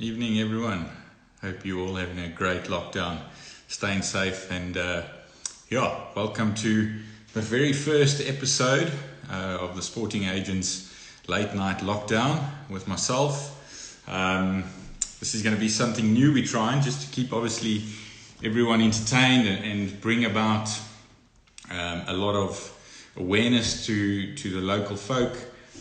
Evening, everyone. Hope you all having a great lockdown, staying safe, and welcome to the very first episode of the Sporting Agents Late Night Lockdown with myself. This is going to be something new we're trying, just to keep obviously everyone entertained and bring about a lot of awareness to the local folk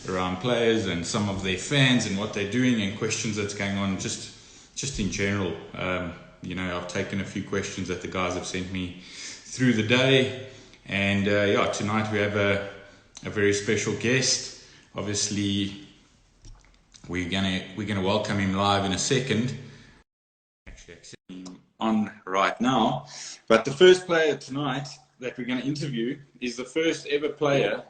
around players and some of their fans and what they're doing and questions that's going on just in general. I've taken a few questions that the guys have sent me through the day, and tonight we have a very special guest. Obviously we're gonna welcome him live in a second. Actually accepting him on right now, but the first player tonight that we're going to interview is the first ever player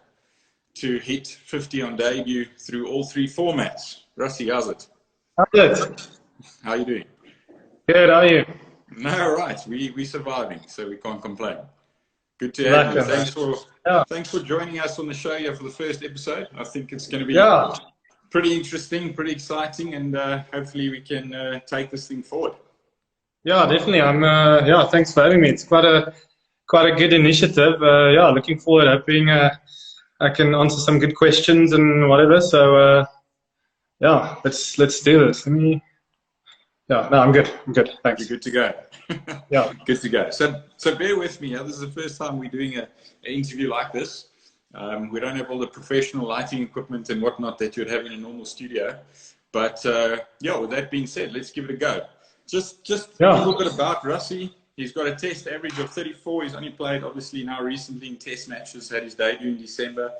to hit 50 on debut through all three formats. Rassie, how's it? Good. How are you doing? Good, how are you? No, right. We're surviving, so we can't complain. Good to have you. Thanks for joining us on the show here for the first episode. I think it's going to be pretty interesting, pretty exciting, and hopefully we can take this thing forward. Yeah, definitely. Thanks for having me. It's quite a good initiative. Looking forward. Hoping I can answer some good questions and whatever. So let's do this. I'm good. Thanks. You're good to go. Yeah. Good to go. So bear with me. This is the first time we're doing an interview like this. We don't have all the professional lighting equipment and whatnot that you'd have in a normal studio. But with that being said, let's give it a go. Just a little bit about Rassie. He's got a test average of 34. He's only played, obviously, now recently in test matches, had his debut in December.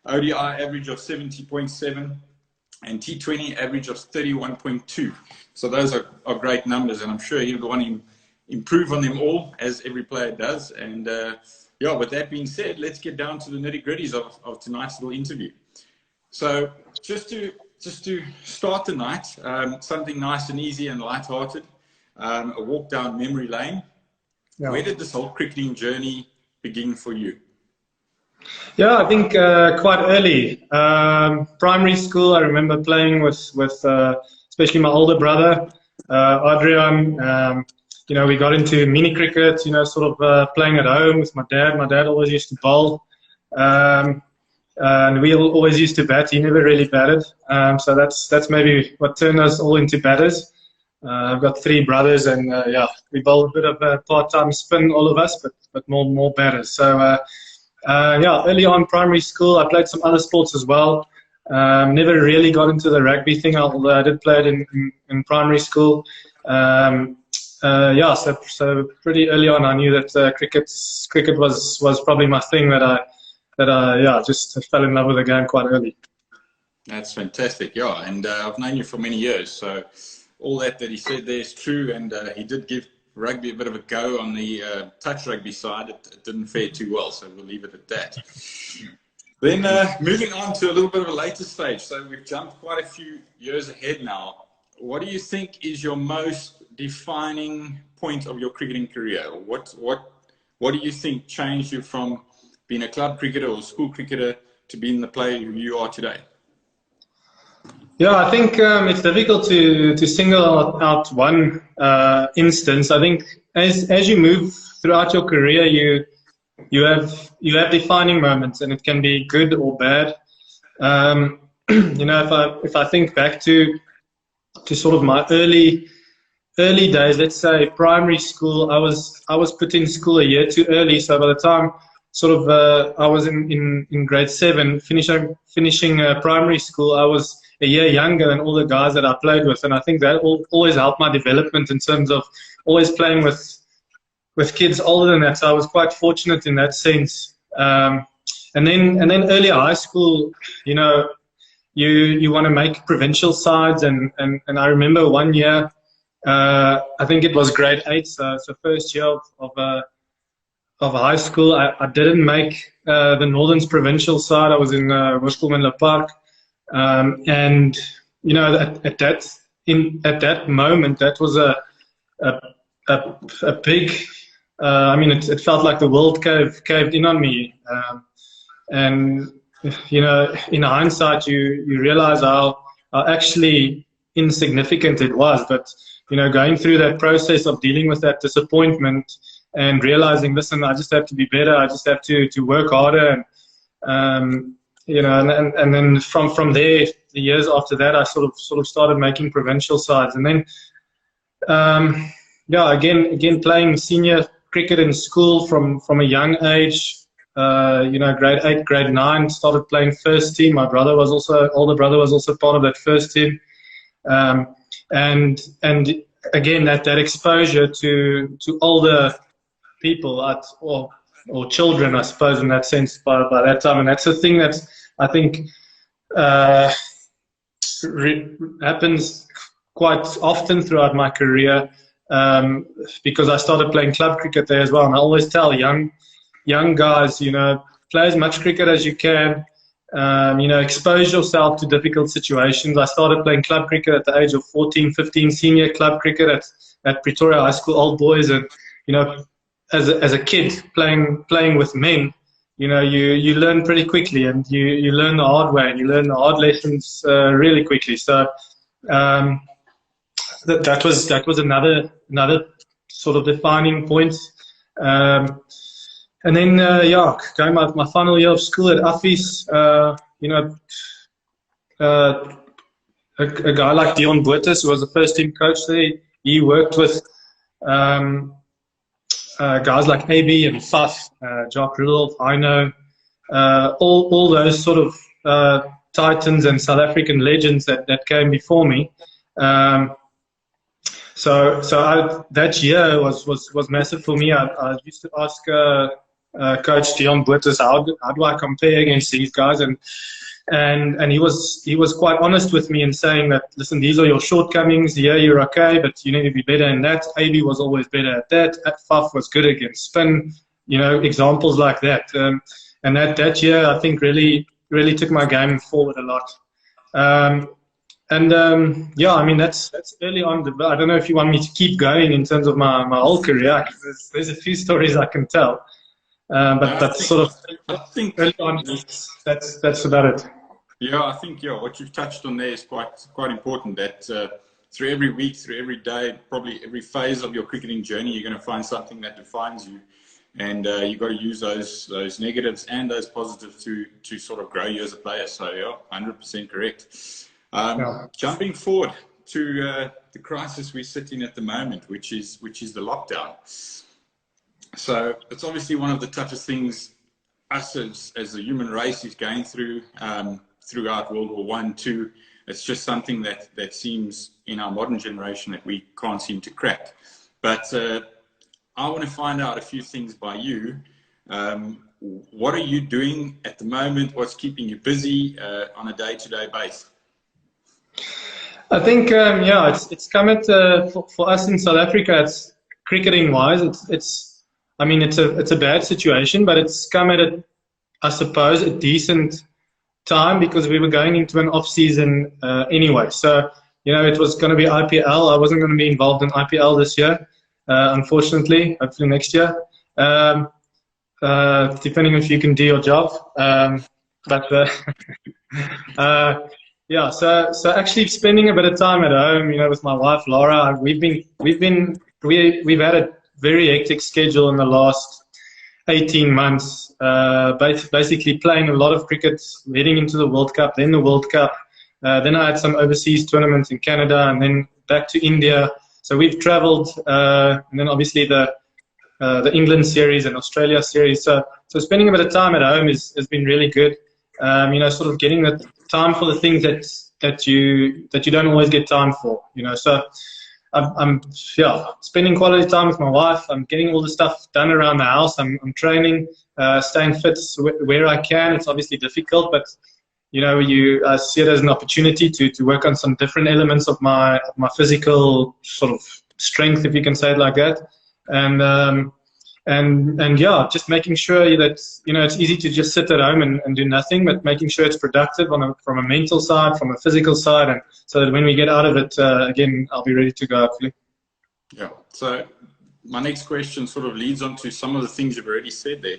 ODI average of 70.7 and T20 average of 31.2. So those are great numbers, and I'm sure he'll want to improve on them all, as every player does. And with that being said, let's get down to the nitty-gritties of tonight's little interview. So just to start the night, something nice and easy and light-hearted, a walk down memory lane. Yeah. Where did this whole cricketing journey begin for you? Yeah, I think quite early. Primary school, I remember playing with especially my older brother, Adrian. We got into mini cricket, playing at home with my dad. My dad always used to bowl. And we always used to bat. He never really batted. So that's maybe what turned us all into batters. I've got three brothers, and we bowl a bit of a part-time spin, all of us, but more batters. So early on primary school, I played some other sports as well. Never really got into the rugby thing, although I did play it in primary school. So pretty early on, I knew that cricket was probably my thing. That I just fell in love with the game quite early. That's fantastic, and I've known you for many years, so all that he said there is true, and he did give rugby a bit of a go on the touch rugby side. It didn't fare too well, so we'll leave it at that. Then moving on to a little bit of a later stage, so we've jumped quite a few years ahead now. What do you think is your most defining point of your cricketing career? What do you think changed you from being a club cricketer or school cricketer to being the player who you are today? Yeah, I think it's difficult to single out one instance. I think as you move throughout your career, you have defining moments, and it can be good or bad. If I think back to sort of my early days, let's say primary school, I was put in school a year too early. So by the time I was in grade 7, finishing primary school, I was a year younger than all the guys that I played with, and I think that always helped my development in terms of always playing with kids older than that. So I was quite fortunate in that sense. And then early high school, you want to make provincial sides, and I remember one year, I think it was grade 8, so first year of high school, I didn't make the Northern's provincial side. I was in Wisselmanle Park. At that moment, that was a big. It felt like the world caved in on me. In hindsight, you realize how actually insignificant it was. But, going through that process of dealing with that disappointment and realizing, listen, I just have to be better. I just have to work harder. And, and then from there, the years after that, I sort of started making provincial sides. And then, again, playing senior cricket in school from a young age. Grade 8, grade 9, started playing first team. My older brother was also part of that first team. And again, that exposure to older people or children, I suppose, in that sense, by that time. And that's the thing that I think happens quite often throughout my career, because I started playing club cricket there as well. And I always tell young guys, play as much cricket as you can. Expose yourself to difficult situations. I started playing club cricket at the age of 14, 15, senior club cricket at Pretoria High School Old Boys. And, as a kid playing with men, you learn pretty quickly, and you learn the hard way, and you learn the hard lessons really quickly. So that was another sort of defining point. And then, going my final year of school at Affie's, a guy like Dion Buertes, who was the first team coach there, he worked with guys like AB and Faf, Jock Rudolph, I know, all those sort of titans and South African legends that came before me. So that year was massive for me. I used to ask Coach Dion Buertes, how do I compare against these guys? And he was quite honest with me in saying that, listen, these are your shortcomings. Yeah, you're okay, but you need to be better in that. AB was always better at that. Faf was good against spin. Examples like that. And that year, I think, really took my game forward a lot. That's early on. I don't know if you want me to keep going in terms of my whole career. There's a few stories I can tell, but I think early on, that's about it. Yeah, I think what you've touched on there is quite important. That through every week, through every day, probably every phase of your cricketing journey, you're going to find something that defines you, and you've got to use those negatives and those positives to sort of grow you as a player. So 100% correct. Jumping forward to the crisis we sit in at the moment, which is the lockdown. So it's obviously one of the toughest things us as the human race is going through throughout World War I, II. It's just something that seems in our modern generation that we can't seem to crack. But I want to find out a few things by you. What are you doing at the moment? What's keeping you busy on a day-to-day basis? I think it's come at for us in South Africa. It's cricketing wise. It's a bad situation, but it's come at I suppose a decent time, because we were going into an off season anyway. So it was going to be IPL. I wasn't going to be involved in IPL this year, unfortunately. Hopefully next year, depending if you can do your job. So actually spending a bit of time at home, with my wife Laura. We've had a very hectic schedule in the last 18 months. Basically playing a lot of cricket, heading into the World Cup, then the World Cup. Then I had some overseas tournaments in Canada, and then back to India. So we've travelled, and then obviously the England series and Australia series. So spending a bit of time at home has been really good. Sort of getting the time for the things that you don't always get time for. So I'm spending quality time with my wife. I'm getting all the stuff done around the house. I'm training, staying fit where I can. It's obviously difficult, but I see it as an opportunity to work on some different elements of my physical sort of strength, if you can say it like that. And just making sure that it's easy to just sit at home and do nothing, but making sure it's productive from a mental side, from a physical side, and so that when we get out of it, again, I'll be ready to go, hopefully. Yeah. So my next question sort of leads on to some of the things you've already said there.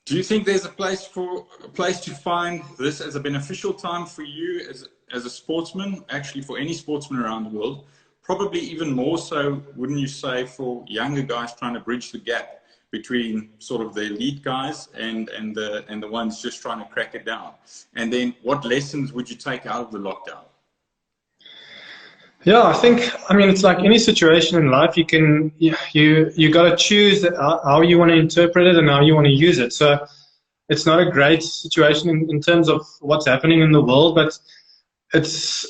Do you think there's a place to find this as a beneficial time for you as a sportsman, actually for any sportsman around the world, probably even more so, wouldn't you say, for younger guys trying to bridge the gap between sort of the elite guys and the ones just trying to crack it down? And then what lessons would you take out of the lockdown? Yeah, I mean, it's like any situation in life. You got to choose how you want to interpret it and how you want to use it. So it's not a great situation in terms of what's happening in the world, but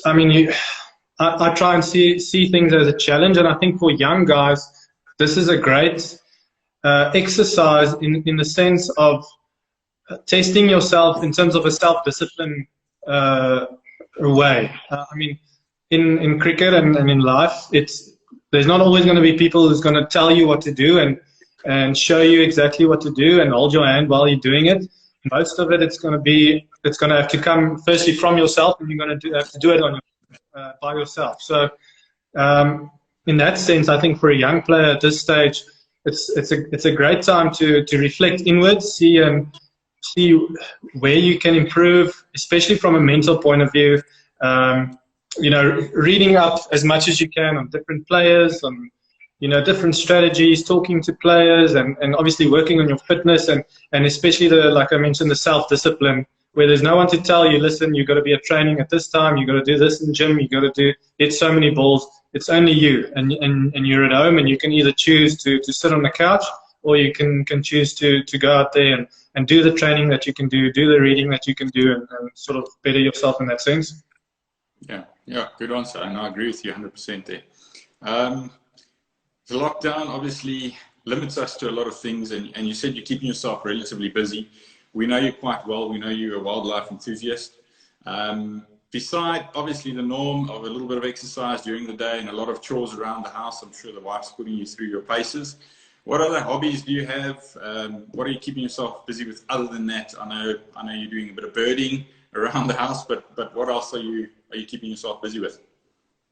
I mean, I try and see things as a challenge. And I think for young guys, this is a great exercise in the sense of testing yourself in terms of a self-discipline way. I mean, in cricket and in life, there's not always going to be people who's going to tell you what to do and show you exactly what to do and hold your hand while you're doing it. Most of it, it's going to have to come firstly from yourself, and you're going to have to do it by yourself. So, in that sense, I think for a young player at this stage, it's a great time to reflect inwards, see where you can improve, especially from a mental point of view. Reading up as much as you can on different players, on different strategies, talking to players, and obviously working on your fitness and especially like I mentioned, the self-discipline, where there's no one to tell you, listen, you've got to be at training at this time, you've got to do this in the gym, you've got to hit so many balls. It's only you, and you're at home, and you can either choose to sit on the couch, or you can choose to go out there and do the training that you can do the reading that you can do, and sort of better yourself in that sense. Yeah, good answer, and I agree with you 100% there. The lockdown obviously limits us to a lot of things, and you said you're keeping yourself relatively busy. We know you quite well. We know you're a wildlife enthusiast. Beside, obviously, the norm of a little bit of exercise during the day and a lot of chores around the house, I'm sure the wife's putting you through your paces. What other hobbies do you have? What are you keeping yourself busy with other than that? I know you're doing a bit of birding around the house, but what else are you keeping yourself busy with?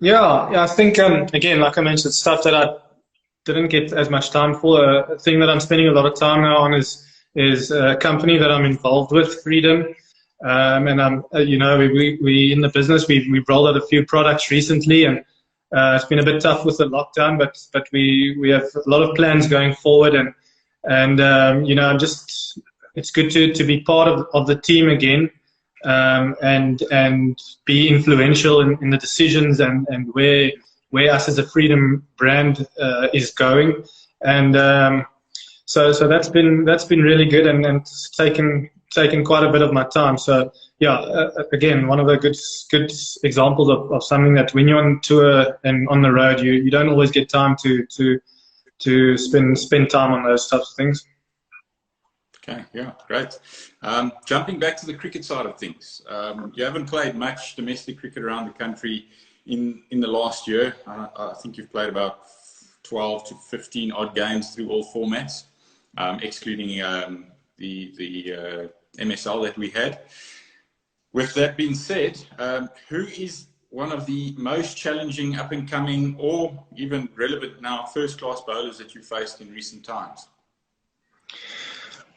Yeah, I think, again, like I mentioned, stuff that I didn't get as much time for. A thing that I'm spending a lot of time now on is a company that I'm involved with, Freedom. And I'm, we in the business, we've rolled out a few products recently, and it's been a bit tough with the lockdown, but we have a lot of plans going forward, and it's good to be part of the team again. And be influential in the decisions and where us as a Freedom brand is going, and so that's been really good, and it's taken quite a bit of my time. So again, one of the good examples of something that when you're on tour and on the road, you don't always get time to spend time on those types of things. Okay, yeah, great. Jumping back to the cricket side of things, you haven't played much domestic cricket around the country in the last year. I think you've played about 12 to 15 odd games through all formats, excluding the MSL that we had. With that being said, who is one of the most challenging, up-and-coming, or even relevant now first-class bowlers that you faced in recent times?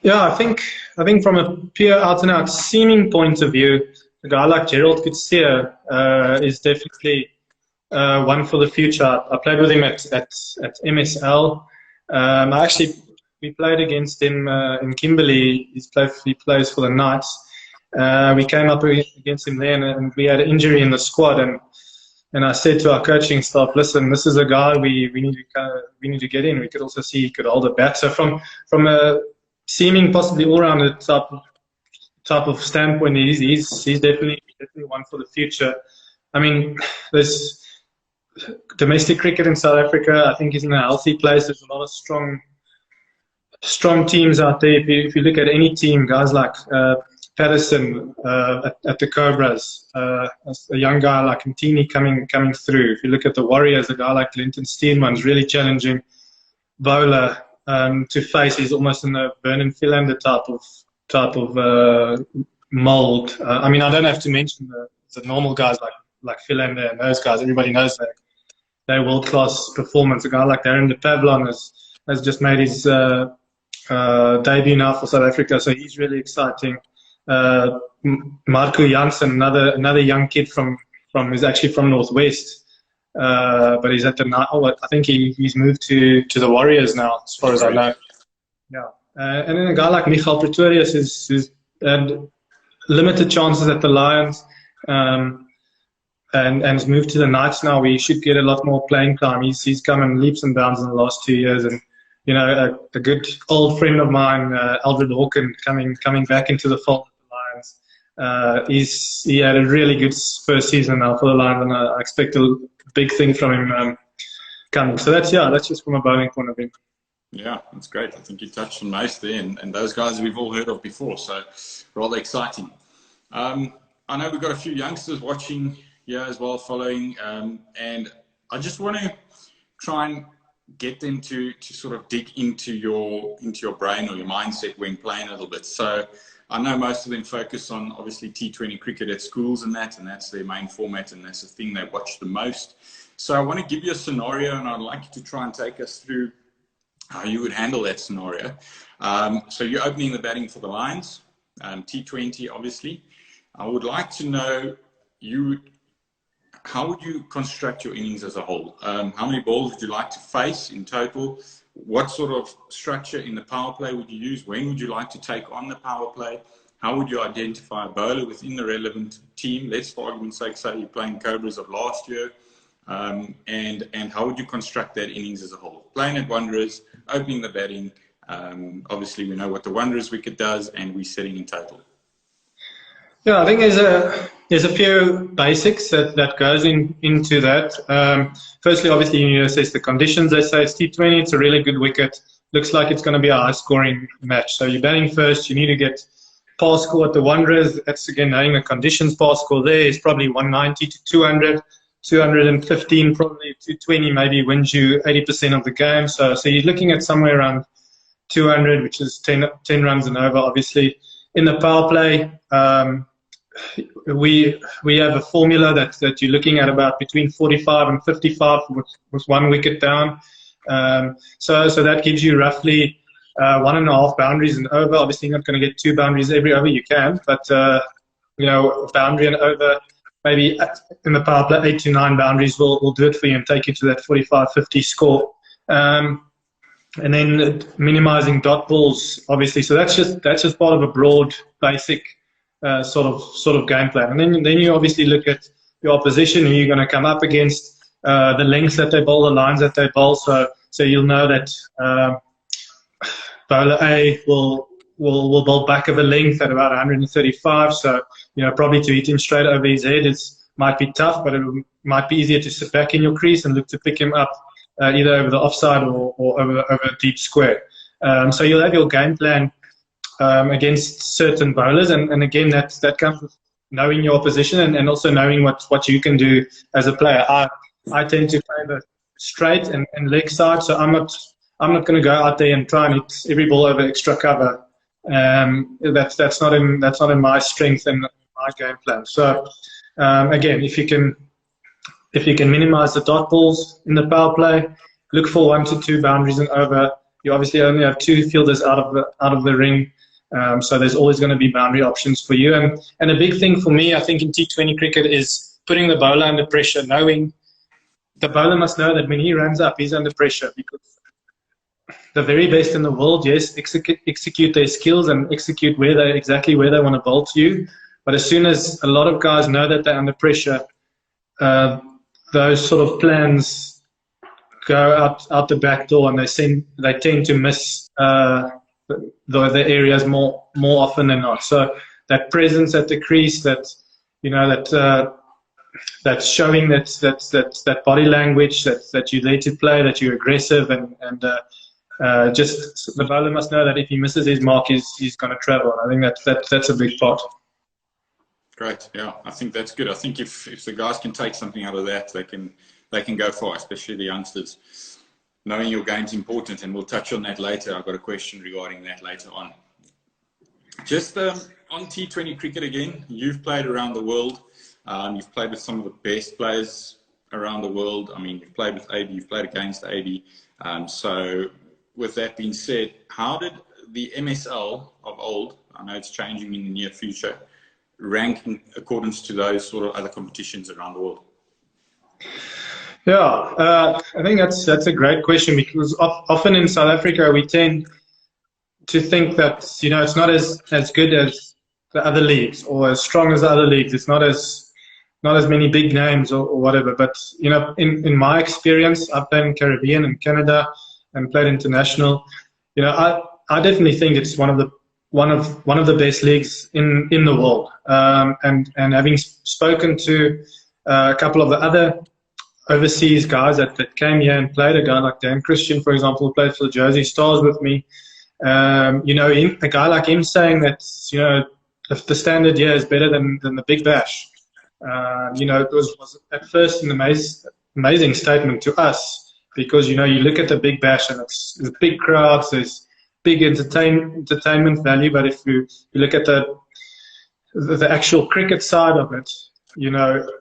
Yeah, I think from a pure out-and-out seaming point of view, a guy like Gerald Coetzee is definitely one for the future. I played with him at MSL. We played against him in Kimberley. He plays for the Knights. We came up against him then, and we had an injury in the squad. And I said to our coaching staff, "Listen, this is a guy we need to get in. We could also see he could hold a bat." So from a seeming possibly all-rounded type of standpoint, he's definitely one for the future. I mean, there's domestic cricket in South Africa. I think is in a healthy place. There's a lot of strong teams out there. If you look at any team, guys like Patterson at the Cobras, a young guy like Ntini coming through. If you look at the Warriors, a guy like Linton Steenman's really challenging bowler to face. He's almost in the Vernon Philander type of mold. I mean, I don't have to mention the normal guys like Philander and those guys. Everybody knows that they're world-class performance. A guy like Darren de Pavlon has just made his debut now for South Africa, so he's really exciting. Marco Janssen, another young kid from who's actually from Northwest, but he's at the I think he's moved to the Warriors now, as far as I know. Yeah, and then a guy like Michael Pretorius who's had limited chances at the Lions, and has moved to the Knights now. We should get a lot more playing time. He's come in leaps and bounds in the last 2 years, and you know, a good old friend of mine, Aldred Hawken, coming back into the fold of the Lions. He had a really good first season now for the Lions, and I expect a big thing from him coming. So that's just from a bowling point of view. Yeah, that's great. I think you touched on most there, and those guys we've all heard of before, so rather exciting. I know we've got a few youngsters watching here as well, following, and I just want to try and get them to sort of dig into your brain or your mindset when playing a little bit. So I know most of them focus on obviously T20 cricket at schools and that's their main format, and that's the thing they watch the most. So I want to give you a scenario, and I'd like you to try and take us through how you would handle that scenario. So you're opening the batting for the Lions, T20 obviously. I would like to know how would you construct your innings as a whole? How many balls would you like to face in total? What sort of structure in the power play would you use? When would you like to take on the power play? How would you identify a bowler within the relevant team? Let's, for argument's sake, say you're playing Cobras of last year. And how would you construct that innings as a whole? Playing at Wanderers, opening the batting. Obviously, we know what the Wanderers wicket does, and we're setting in total. Yeah, I think there's a few basics that goes into that. Firstly, obviously, you need to assess the conditions. They say it's T20, it's a really good wicket. Looks like it's going to be a high-scoring match. So you're batting first. You need to get pass score at the Wanderers. That's, again, knowing the conditions. Pass score there is probably 190 to 200. 215, probably 220, maybe wins you 80% of the game. So you're looking at somewhere around 200, which is 10 runs and over, obviously. In the power play, we have a formula that you're looking at about between 45 and 55 with 1 wicket down. So that gives you roughly 1.5 boundaries and over. Obviously, you're not going to get 2 boundaries every over. You can, but you know, boundary and over. Maybe in the power play, 8 to 9 boundaries will do it for you and take you to that 45-50 score. And then minimizing dot balls, obviously. So that's just part of a broad, basic sort of game plan. And then you obviously look at your opposition, who you're going to come up against, the lengths that they bowl, the lines that they bowl. So you'll know that bowler A will bowl back of a length at about 135. So, you know, probably to hit him straight over his head might be tough, but it might be easier to sit back in your crease and look to pick him up either over the offside or over a deep square. So you'll have your game plan against certain bowlers, and again, that comes with knowing your opposition and also knowing what you can do as a player. I tend to favour straight and leg side, so I'm not going to go out there and try and hit every ball over extra cover. That's not in my strength and my game plan. So again, if you can minimize the dot balls in the power play, look for 1 to 2 boundaries and over. You obviously only have 2 fielders out of the ring, so there's always going to be boundary options for you. And a big thing for me, I think, in T20 cricket is putting the bowler under pressure. Knowing the bowler must know that when he runs up, he's under pressure, because the very best in the world, yes, execute their skills and execute exactly where they want to bowl to you. But as soon as a lot of guys know that they're under pressure, those sort of plans go out the back door, and they tend to miss the areas more often than not. So that presence at the crease, that's showing that body language, that you're there to play, that you're aggressive, and just the bowler must know that if he misses his mark, he's going to travel. I think that's a big part. Great, yeah, I think that's good. I think if the guys can take something out of that, they can go far, especially the youngsters. Knowing your game's important, and we'll touch on that later. I've got a question regarding that later on. Just on T20 cricket again, you've played around the world. You've played with some of the best players around the world. I mean, you've played with AB, you've played against AB. So with that being said, how did the MSL of old, I know it's changing in the near future, rank in accordance to those sort of other competitions around the world? Yeah, I think that's a great question, because often in South Africa we tend to think that it's not as good as the other leagues, or as strong as the other leagues. It's not as many big names or whatever. But in my experience, I've played in Caribbean and Canada and played international. I definitely think it's one of the best leagues in the world. And having spoken to a couple of the other overseas guys that came here and played, a guy like Dan Christian, for example, who played for the Jersey Stars with me. A guy like him saying that the standard here is better than the Big Bash. It was at first an amazing statement to us, because you look at the Big Bash and there's big crowds, there's big entertainment value, but if you look at the actual cricket side of it,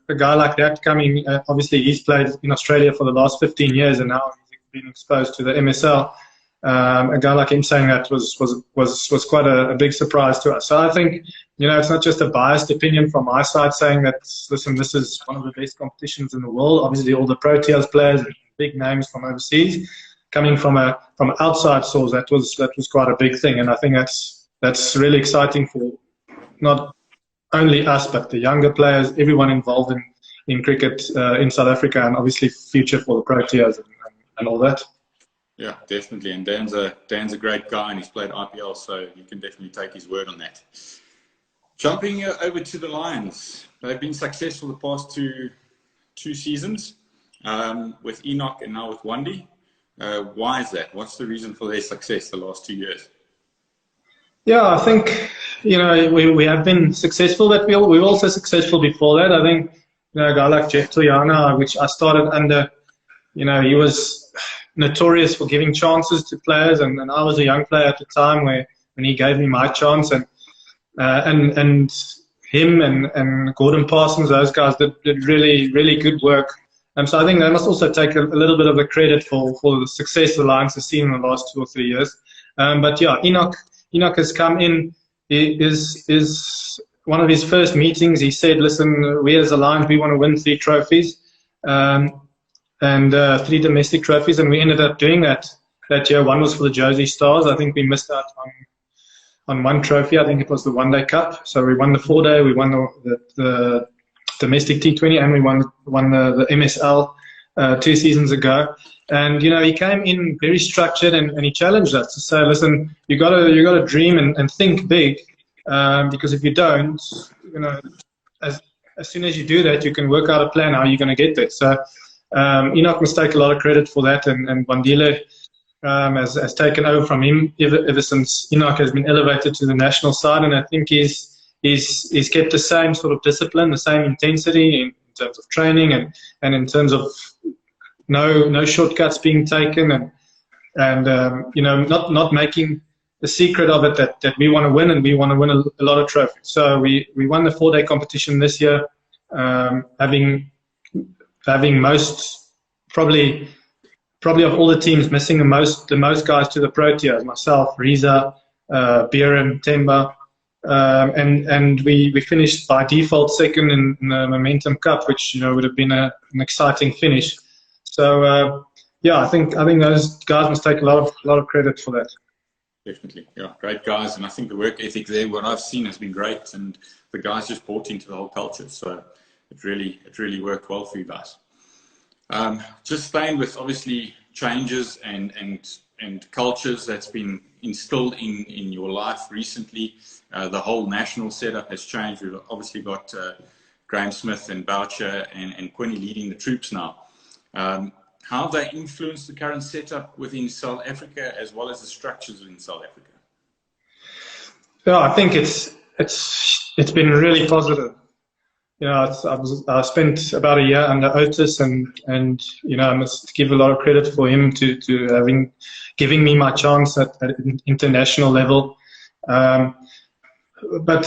a guy like that coming, obviously he's played in Australia for the last 15 years and now he's been exposed to the MSL. A guy like him saying that was quite a big surprise to us. So I think, it's not just a biased opinion from my side saying that, listen, this is one of the best competitions in the world. Obviously all the Proteas players and big names from overseas coming from outside source, that was quite a big thing. And I think that's really exciting for not only us, but the younger players, everyone involved in cricket in South Africa, and obviously future for the Proteas and all that. Yeah, definitely. And Dan's a great guy, and he's played IPL, so you can definitely take his word on that. Jumping over to the Lions, they've been successful the past two seasons with Enoch and now with Wandi. Why is that? What's the reason for their success the last 2 years? Yeah, I think we have been successful, but we were also successful before that. I think a guy like Jeff Toyana, which I started under, he was notorious for giving chances to players, and I was a young player at the time when he gave me my chance, and him and Gordon Parsons, those guys did really good work. So I think they must also take a little bit of the credit for the success the Lions have seen in the last 2 or 3 years. But yeah, Enoch has come in. Is one of his first meetings, he said, listen, we as a Lions, we want to win 3 trophies. And 3 domestic trophies, and we ended up doing that year. One was for the Jersey Stars. I think we missed out on 1 trophy. I think it was the One Day Cup. So we won the 4-day, we won the domestic T20, and we won the MSL 2 seasons ago. And he came in very structured, and he challenged us to say, listen, you got to dream and think big, because if you don't, as soon as you do that, you can work out a plan how you're going to get there. So Enoch must take a lot of credit for that, and Wandile has taken over from him ever since Enoch has been elevated to the national side, and I think he's kept the same sort of discipline, the same intensity in terms of training, and in terms of no shortcuts being taken, and not making the secret of it that we want to win, and we want to win a lot of trophies. So we won the 4-day competition this year, having most probably of all the teams missing the most guys to the Proteas, myself, Riza, Bieran, Temba, and we finished by default second in the Momentum Cup, which would have been an exciting finish. So I think those guys must take a lot of credit for that. Definitely, yeah, great guys, and I think the work ethic there, what I've seen, has been great, and the guys just bought into the whole culture. So it really worked well for you guys. Just staying with obviously changes and cultures that's been instilled in your life recently. The whole national setup has changed. We've obviously got Graham Smith and Boucher and Quinny leading the troops now. How have they influenced the current setup within South Africa, as well as the structures within South Africa? Yeah, I think it's been really positive. I spent about a year under Otis, and I must give a lot of credit for him to giving me my chance at international level. But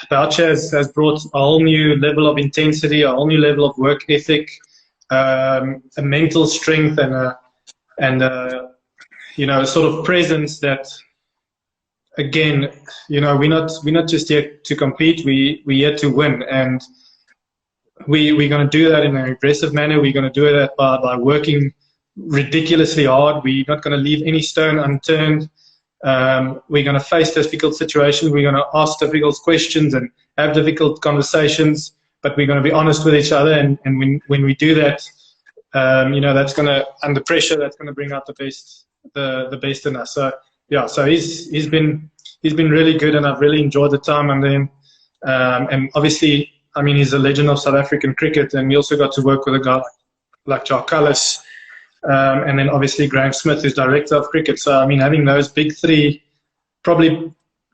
Boucher has brought a whole new level of intensity, a whole new level of work ethic, a mental strength, and a sort of presence that again, we're not just here to compete. We're here to win, and we're going to do that in an aggressive manner. We're going to do that by working ridiculously hard. We're not going to leave any stone unturned. We're going to face difficult situations. We're going to ask difficult questions and have difficult conversations, but we're going to be honest with each other. And when we do that, that's going to, under pressure, that's going to bring out the best in us. So yeah, so he's been really good, and I've really enjoyed the time under him. And obviously, I mean, he's a legend of South African cricket, and we also got to work with a guy like Jacques Kallis, and then obviously Graham Smith, who's director of cricket. So I mean, having those big three, probably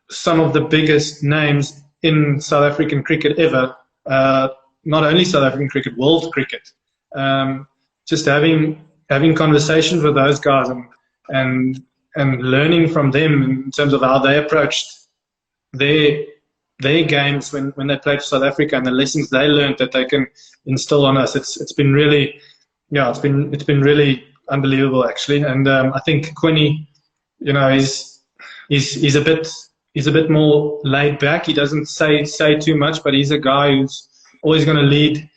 some of the biggest names in South African cricket ever, not only South African cricket, world cricket. Just having conversations with those guys and learning from them in terms of how they approached their games when they played for South Africa, and the lessons they learned that they can instill on us. It's been really, it's been really unbelievable actually. And I think Quinny, he's a bit more laid back. He doesn't say too much, but he's a guy who's always going to lead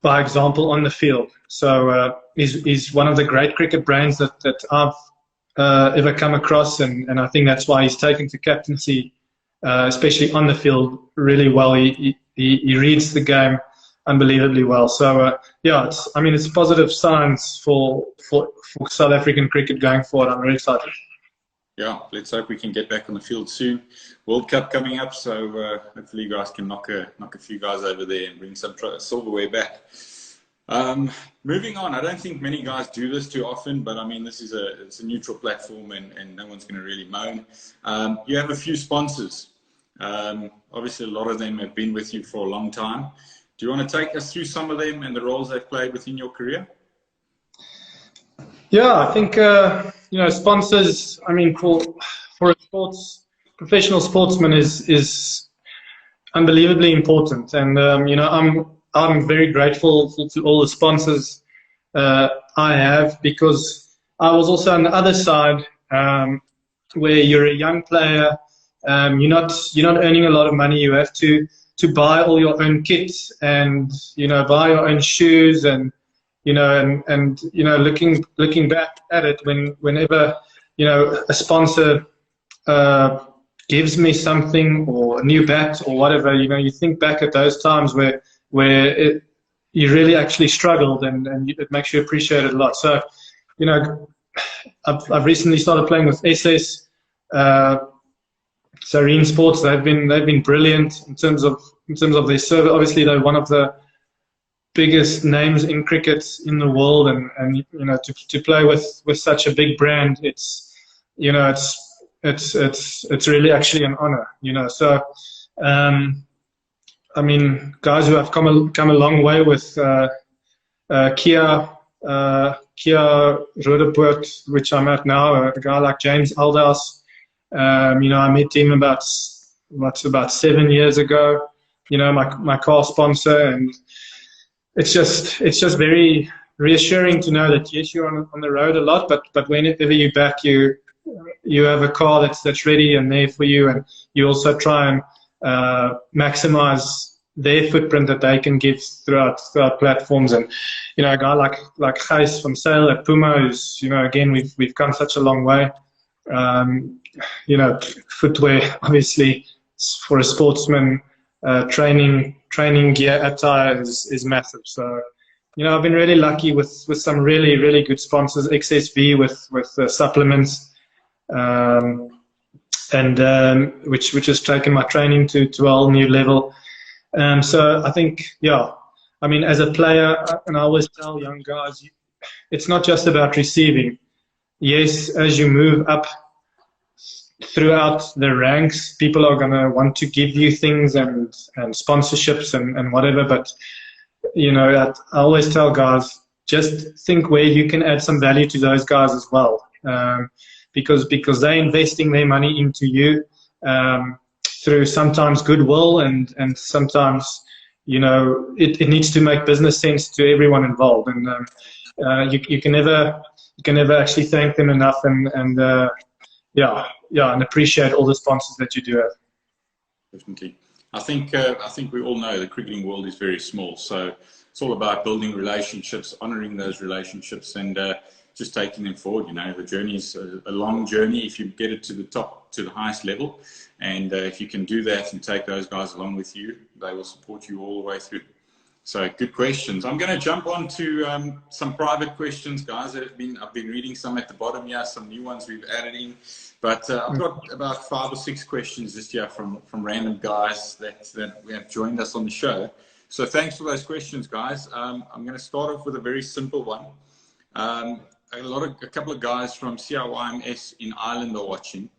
by example on the field. So he's one of the great cricket brains that I've ever come across, and I think that's why he's taken to captaincy, especially on the field, really well. He reads the game unbelievably well. So it's positive signs for South African cricket going forward. I'm very excited. Yeah, let's hope we can get back on the field soon. World Cup coming up, so hopefully you guys can knock a few guys over there and bring some silverware back. Moving on, I don't think many guys do this too often, but I mean, it's a neutral platform, and no one's going to really moan. You have a few sponsors. Obviously, a lot of them have been with you for a long time. Do you want to take us through some of them and the roles they've played within your career? Yeah, I think sponsors. I mean, for a professional sportsman is unbelievably important, and I'm very grateful to all the sponsors I have, because I was also on the other side, where you're a young player, you're not earning a lot of money. You have to buy all your own kits and buy your own shoes, and looking back at it, whenever a sponsor gives me something, or a new bat or whatever, you think back at those times where you really actually struggled, and it makes you appreciate it a lot. So, I've recently started playing with SS, Serene Sports. They've been brilliant in terms of their service. Obviously, they're one of the biggest names in cricket in the world, and to play with such a big brand, it's really actually an honor. So. I mean, guys who have come a long way with Kia Rodepoort, which I'm at now, a guy like James Aldas. I met him about 7 years ago. My car sponsor, and it's just very reassuring to know that yes, you're on the road a lot, but whenever you're back, you have a car that's ready and there for you, and you also try and maximize their footprint that they can give throughout platforms. And a guy like Gijs from Sail at Puma, who's again, we've come such a long way. Footwear, obviously, for a sportsman, training gear, attire is massive. So I've been really lucky with some really, really good sponsors. XSV with supplements, and which has taken my training to a whole new level. So I think, as a player, and I always tell young guys, it's not just about receiving. Yes, as you move up throughout the ranks, people are going to want to give you things and sponsorships and whatever. But, I always tell guys, just think where you can add some value to those guys as well. Because they're investing their money into you, through sometimes goodwill, and sometimes, it needs to make business sense to everyone involved. And you can never actually thank them enough. And and appreciate all the sponsors that you do have. Definitely. I think we all know the cricketing world is very small, so it's all about building relationships, honouring those relationships, and just taking them forward. You know, the journey is a long journey if you get it to the top, to the highest level, and if you can do that and take those guys along with you, they will support you all the way through. So good questions. I'm going to jump on to some private questions, guys. I've been reading some at the bottom here, some new ones we've added in. But I've got about 5 or 6 questions this year from random guys that have joined us on the show. So thanks for those questions, guys. I'm going to start off with a very simple one. A couple of guys from CRYMS in Ireland are watching.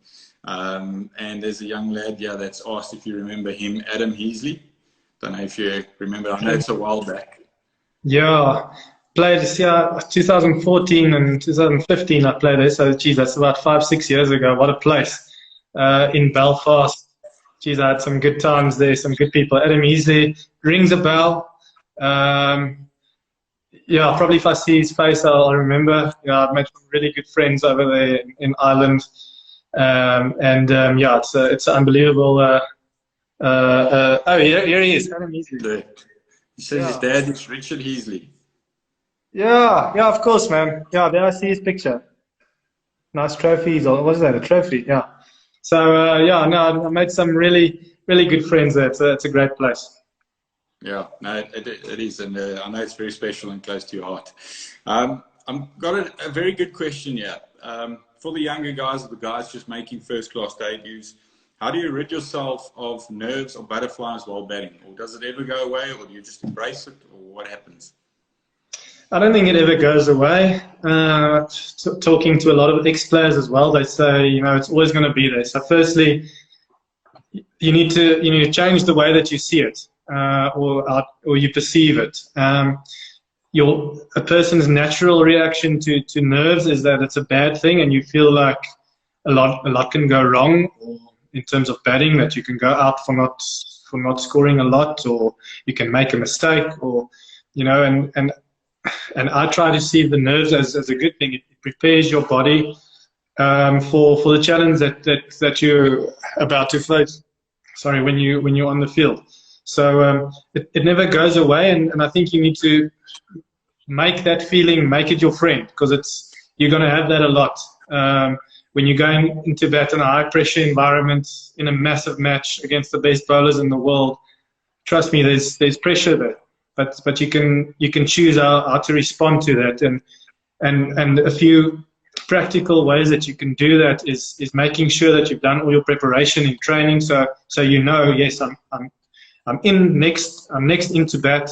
And there's a young lad here that's asked if you remember him, Adam Heasley. Don't know if you remember. I know it's a while back. Yeah, played 2014 and 2015. I played there. So, geez, that's about 5-6 years ago. What a place in Belfast. Geez, I had some good times there. Some good people. Adam Heasley rings a bell. Yeah, probably if I see his face, I'll remember. Yeah, I've met some really good friends over there in Ireland. Yeah, it's unbelievable. Here he is, Adam Heasley. He says his dad is Richard Heasley. Yeah, of course, man. Yeah, there I see his picture. Nice trophies, or what is that? A trophy? Yeah. So I made some really, really good friends there. It's a great place. Yeah, no, it is, and I know it's very special and close to your heart. I've got a very good question here. For the younger guys, or the guys just making first-class debuts, how do you rid yourself of nerves or butterflies while batting? Or does it ever go away, or do you just embrace it, or what happens? I don't think it ever goes away. Talking to a lot of ex-players as well, they say, it's always going to be there. So firstly, you need to change the way that you see it, or you perceive it. A person's natural reaction to nerves is that it's a bad thing, and you feel like a lot can go wrong, or in terms of batting, that you can go out for not scoring a lot, or you can make a mistake, or and I try to see the nerves as a good thing. It prepares your body for the challenge that you're about to face. Sorry, when you're on the field. So it never goes away, and I think you need to make that feeling, make it your friend, because you're going to have that a lot. When you're going into bat in a high-pressure environment in a massive match against the best bowlers in the world, trust me, there's pressure there. But you can choose how to respond to that, and a few practical ways that you can do that is making sure that you've done all your preparation in training. So yes, I'm next into bat,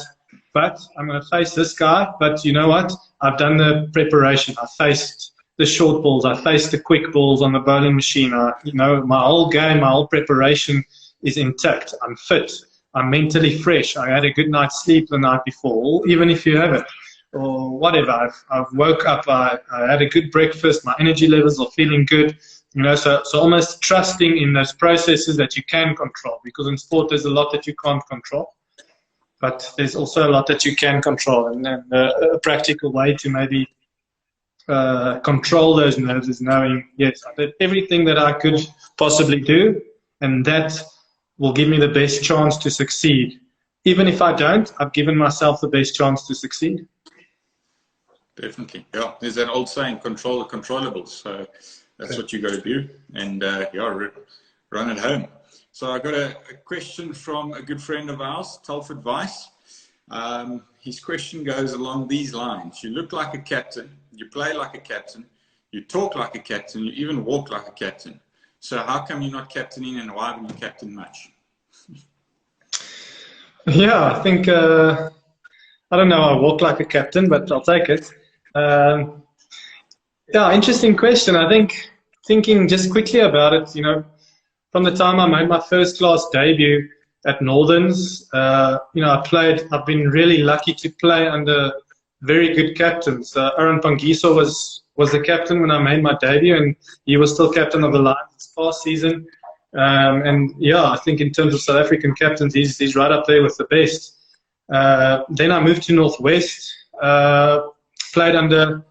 but I'm going to face this guy. But you know what? I've done the preparation. I faced the short balls. I faced the quick balls on the bowling machine. My whole game, my whole preparation is intact. I'm fit. I'm mentally fresh. I had a good night's sleep the night before, even if you haven't, or whatever. I've woke up. I had a good breakfast. My energy levels are feeling good. So almost trusting in those processes that you can control, because in sport there's a lot that you can't control, but there's also a lot that you can control. And then a practical way to maybe control those nerves is knowing, yes, I did everything that I could possibly do, and that will give me the best chance to succeed. Even if I don't, I've given myself the best chance to succeed. Definitely. Yeah, there's that old saying, control the controllables. So that's what you got to do, and run it home. So I got a question from a good friend of ours, Telford Weiss. His question goes along these lines. You look like a captain, you play like a captain, you talk like a captain, you even walk like a captain. So how come you're not captaining, and why haven't you captained much? Yeah, I think, I don't know, I walk like a captain, but I'll take it. Interesting question. I think, thinking just quickly about it, from the time I made my first class debut at Northerns, I've been really lucky to play under very good captains. Aaron Pangiso was the captain when I made my debut, and he was still captain of the Lions this past season. I think in terms of South African captains, he's right up there with the best. Then I moved to Northwest, played under,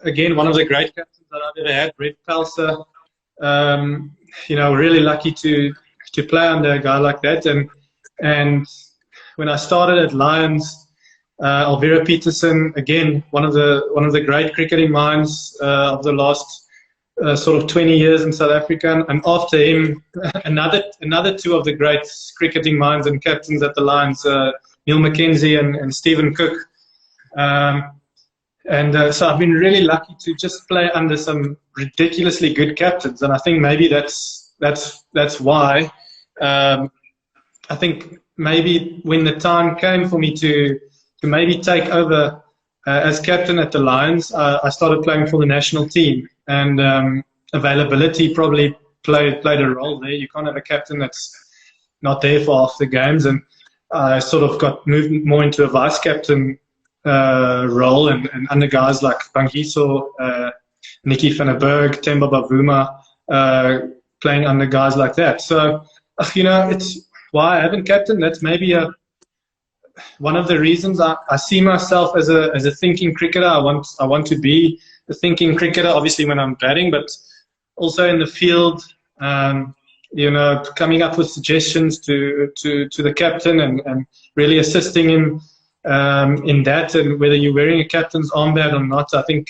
again, one of the great captains that I've ever had, Brett Pelser. really lucky to play under a guy like that. And when I started at Lions, Alvira Peterson, again, one of the great cricketing minds of the last sort of 20 years in South Africa, and after him, another two of the great cricketing minds and captains at the Lions, Neil McKenzie and Stephen Cook. So I've been really lucky to just play under some ridiculously good captains, and I think maybe that's why. I think maybe when the time came for me to maybe take over as captain at the Lions, I started playing for the national team, and availability probably played a role there. You can't have a captain that's not there for half the games, and I sort of got moved more into a vice captain role, and under guys like Bangiso, Nicky van der Berg, Themba Bavuma, playing under guys like that. So, it's why I haven't captained. That's maybe one of the reasons. I see myself as a thinking cricketer. I want to be a thinking cricketer, obviously when I'm batting, but also in the field. Coming up with suggestions to the captain and really assisting him in that. And whether you're wearing a captain's armband or not, I think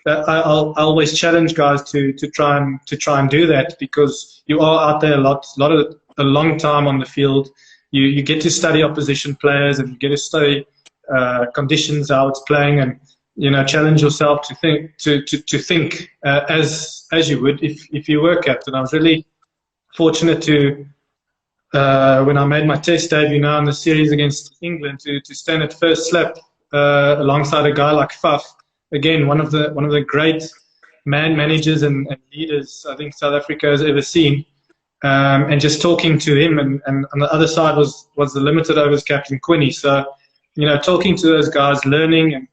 that I'll always challenge guys to try and do that, because you are out there a long time on the field. You get to study opposition players, and you get to study conditions, how it's playing, and challenge yourself to think as you would if you were captain. I was really fortunate to when I made my Test debut now in the series against England to stand at first slap alongside a guy like Faf. Again, one of the great man managers and leaders I think South Africa has ever seen. And just talking to him, and on the other side was the limited overs captain Quinny. So, talking to those guys, learning and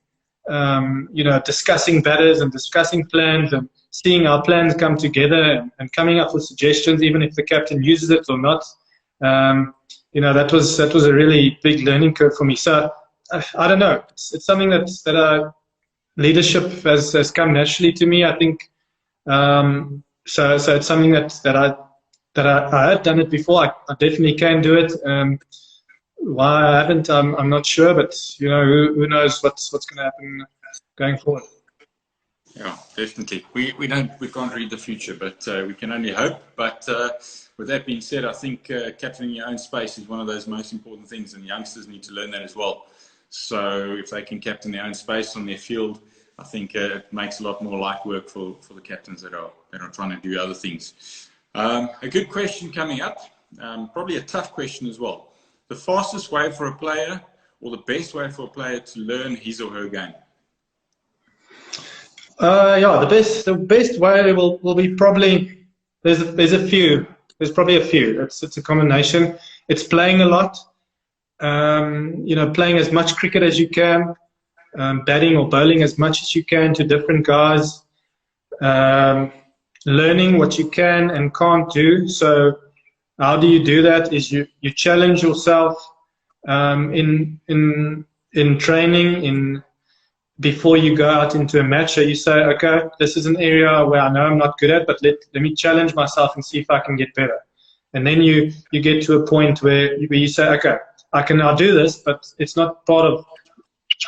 discussing batters and discussing plans and seeing our plans come together and coming up with suggestions, even if the captain uses it or not. That was a really big learning curve for me. So I don't know. It's something that leadership has come naturally to me, I think. So it's something that I have done it before. I definitely can do it. Why I haven't, I'm not sure, but who knows what's going to happen going forward. Yeah, definitely. We can't read the future, but we can only hope. But with that being said, I think captaining your own space is one of those most important things, and youngsters need to learn that as well. So if they can captain their own space on their field, I think it makes a lot more light work for the captains that are trying to do other things. A good question coming up, probably a tough question as well. The fastest way for a player, or the best way for a player to learn his or her game? The best way will be probably, there's a few. There's probably a few. It's a combination. It's playing a lot. Playing as much cricket as you can, batting or bowling as much as you can to different guys. Learning what you can and can't do. So how do you do that? Is you challenge yourself in training, before you go out into a match. So you say, okay, this is an area where I know I'm not good at, but let me challenge myself and see if I can get better. And then you get to a point where you say, okay, I can now do this, but it's not part of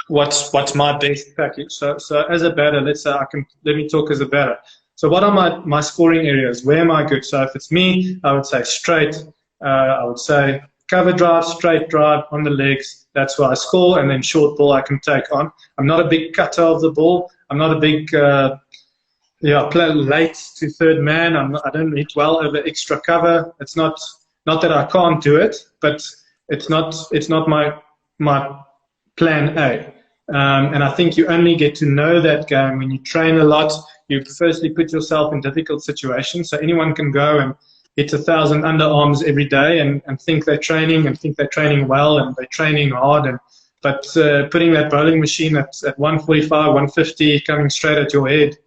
what's my best package. So as a batter, let's say let me talk as a batter. So what are my scoring areas? Where am I good? So if it's me, I would say straight. I would say cover drive, straight drive on the legs. That's where I score. And then short ball I can take on. I'm not a big cutter of the ball. I'm not a big play late to third man. I don't hit well over extra cover. It's not that I can't do it, but it's not my plan A. And I think you only get to know that game when you train a lot. You firstly put yourself in difficult situations. So anyone can go and hit 1,000 underarms every day and think they're training well and they're training hard. But putting that bowling machine at 145, 150 coming straight at your head,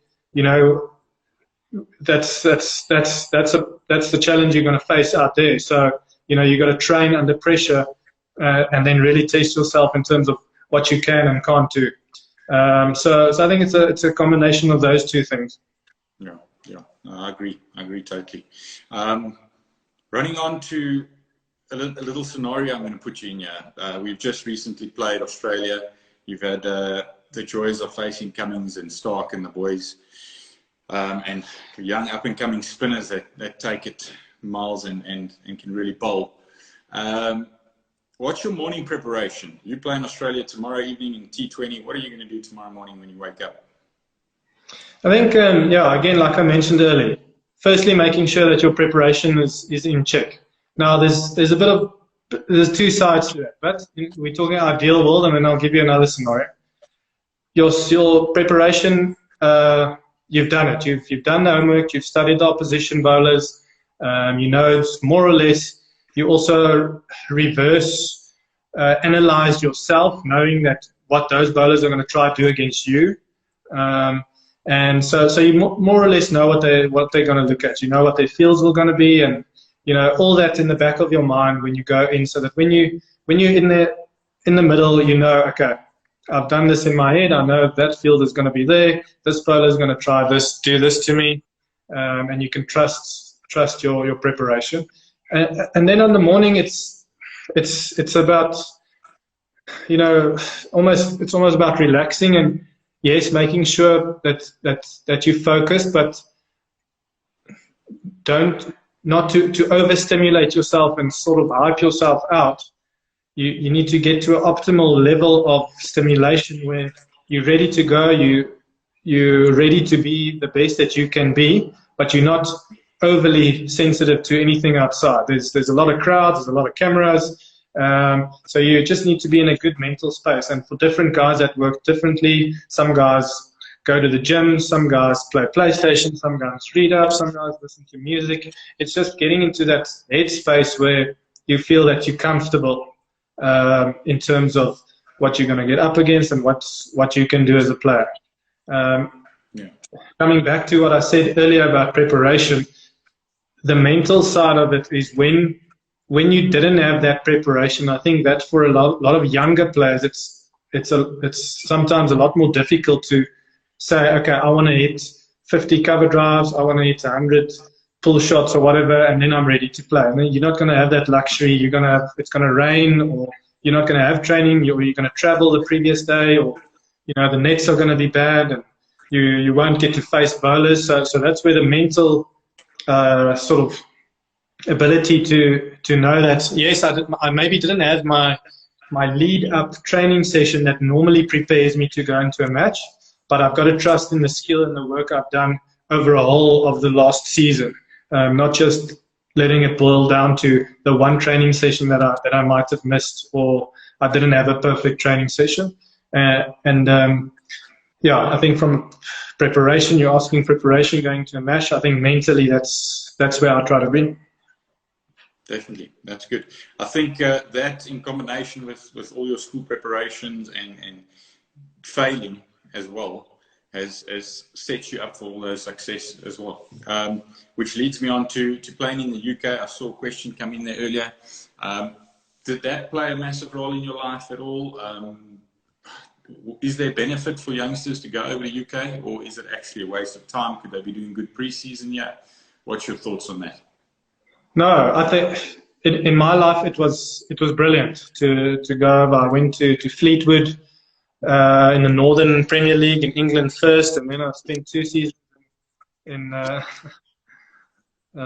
that's the challenge you're going to face out there. So you got to train under pressure and then really test yourself in terms of what you can and can't do. So I think it's a combination of those two things. Yeah, Yeah, no, I agree totally. Running on to a little scenario I'm going to put you in here. We've just recently played Australia. You've had the joys of facing Cummins and Stark and the boys, and young up-and-coming spinners that take it miles and can really bowl. What's your morning preparation? You play in Australia tomorrow evening in T20. What are you going to do tomorrow morning when you wake up? I think, again, like I mentioned earlier, firstly, making sure that your preparation is in check. Now, there's two sides to that, but we're talking ideal world, and then I'll give you another scenario. Your preparation, you've done it. You've done the homework. You've studied the opposition bowlers. You know it's more or less. You also reverse analyze yourself, knowing that what those bowlers are going to try to do against you. And so you more or less know what they're going to look at. You know what their fields are going to be, and you know all that in the back of your mind when you go in, so that when you're in the middle, you know, okay, I've done this in my head. I know that field is going to be there. This bowler is going to try this, do this to me, and you can trust your preparation. And then on the morning, it's about, you know, it's almost about relaxing and, yes, making sure that you focus, but not to overstimulate yourself and sort of hype yourself out. You need to get to an optimal level of stimulation where you're ready to go, you're ready to be the best that you can be, but you're not overly sensitive to anything outside. There's a lot of crowds, there's a lot of cameras, so you just need to be in a good mental space. And for different guys that work differently, some guys go to the gym, some guys play PlayStation, some guys read up, some guys listen to music. It's just getting into that headspace where you feel that you're comfortable in terms of what you're going to get up against and what you can do as a player. Coming back to what I said earlier about preparation, the mental side of it is when you didn't have that preparation. I think that for a lot of younger players, it's sometimes a lot more difficult to say, okay, I want to hit 50 cover drives, I want to hit 100 pull shots or whatever, and then I'm ready to play. And then you're not going to have that luxury. It's going to rain, or you're not going to have training, or you're going to travel the previous day, or the nets are going to be bad, and you won't get to face bowlers. So that's where the mental sort of ability to know that, yes, I maybe didn't have my lead up training session that normally prepares me to go into a match, but I've got to trust in the skill and the work I've done over a whole of the last season, not just letting it boil down to the one training session that I might have missed, or I didn't have a perfect training session. I think from preparation, you're asking preparation going to a match. I think mentally that's where I try to be. Definitely, that's good. I think that in combination with all your school preparations and failing as well has set you up for all those success as well. Which leads me on to playing in the UK. I saw a question come in there earlier. Did that play a massive role in your life at all? Is there benefit for youngsters to go over to UK, or is it actually a waste of time? Could they be doing good pre-season yet? What's your thoughts on that? No, I think in my life it was brilliant to go over. I went to Fleetwood in the Northern Premier League in England first, and then I spent 2 seasons in.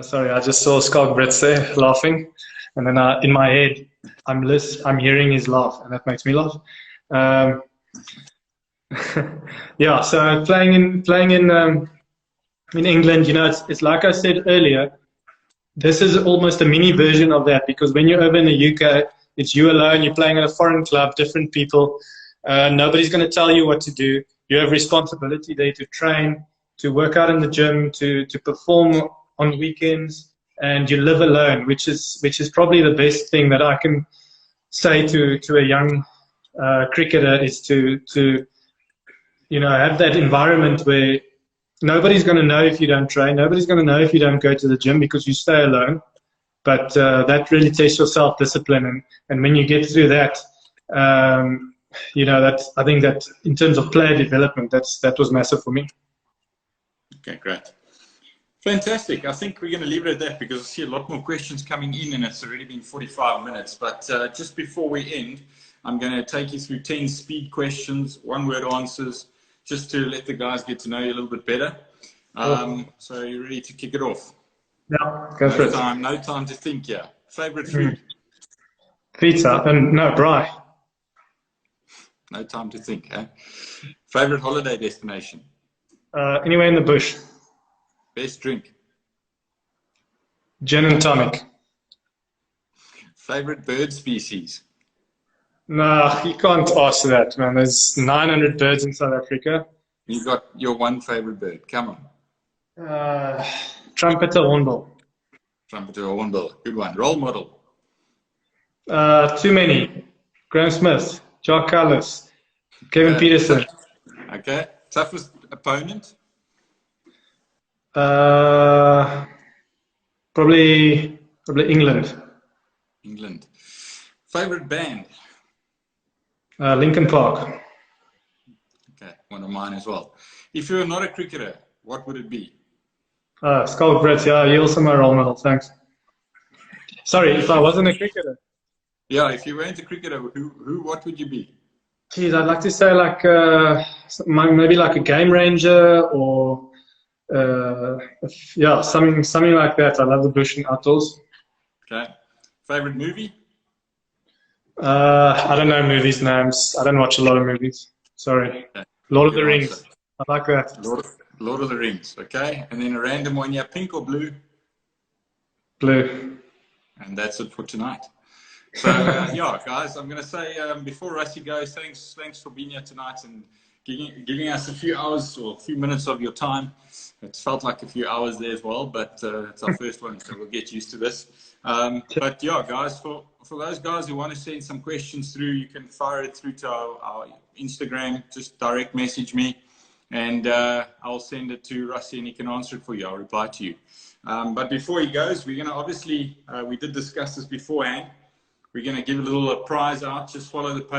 Sorry, I just saw Scott Brits there laughing, and then in my head I'm hearing his laugh, and that makes me laugh. So playing in England, it's like I said earlier. This is almost a mini version of that, because when you're over in the UK, it's you alone. You're playing at a foreign club, different people. Nobody's going to tell you what to do. You have responsibility there to train, to work out in the gym, to perform on weekends, and you live alone, which is probably the best thing that I can say to a young cricketer, is to have that environment where nobody's going to know if you don't train. Nobody's going to know if you don't go to the gym, because you stay alone. But that really tests your self-discipline. And when you get through that, I think that in terms of player development, that was massive for me. Okay, great. Fantastic. I think we're going to leave it at that because I see a lot more questions coming in and it's already been 45 minutes. But just before we end, I'm going to take you through 10 speed questions, one-word answers, just to let the guys get to know you a little bit better. So you're ready to kick it off? Yeah, go for it. No time to think here. Favorite food? Pizza. And no, braai. No time to think, eh? Favorite holiday destination? Anywhere in the bush. Best drink? Gin and tonic. Favorite bird species? No, you can't ask that, man. There's 900 birds in South Africa. You got your one favorite bird. Come on. Trumpeter hornbill. Trumpeter or hornbill. Good one. Role model? Too many. Graham Smith, Jacques Callis, Kevin Peterson. Okay. Toughest opponent? Probably England. England. Favorite band? Lincoln Park. Okay, one of mine as well. If you're not a cricketer, what would it be? Skull Brett, yeah, you're also my role model, thanks. Sorry, if I wasn't a cricketer. Yeah, if you weren't a cricketer, what would you be? Geez, I'd like to say like maybe like a game ranger or yeah, something like that. I love the bush and outdoors. Okay. Favorite movie? I don't know movies names. I don't watch a lot of movies. Sorry. Okay. Lord of the Rings. I like that. Lord of the Rings. Okay. And then a random one, yeah, pink or blue? Blue. And that's it for tonight. So, yeah, guys, I'm going to say before Rassie goes, thanks for being here tonight and giving us a few hours or a few minutes of your time. It felt like a few hours there as well, but it's our first one, so we'll get used to this. But yeah, guys, for those guys who want to send some questions through, you can fire it through to our Instagram. Just direct message me, and I'll send it to Rassie, and he can answer it for you. I'll reply to you. But before he goes, we're going to obviously, we did discuss this beforehand. We're going to give a little prize out. Just follow the page.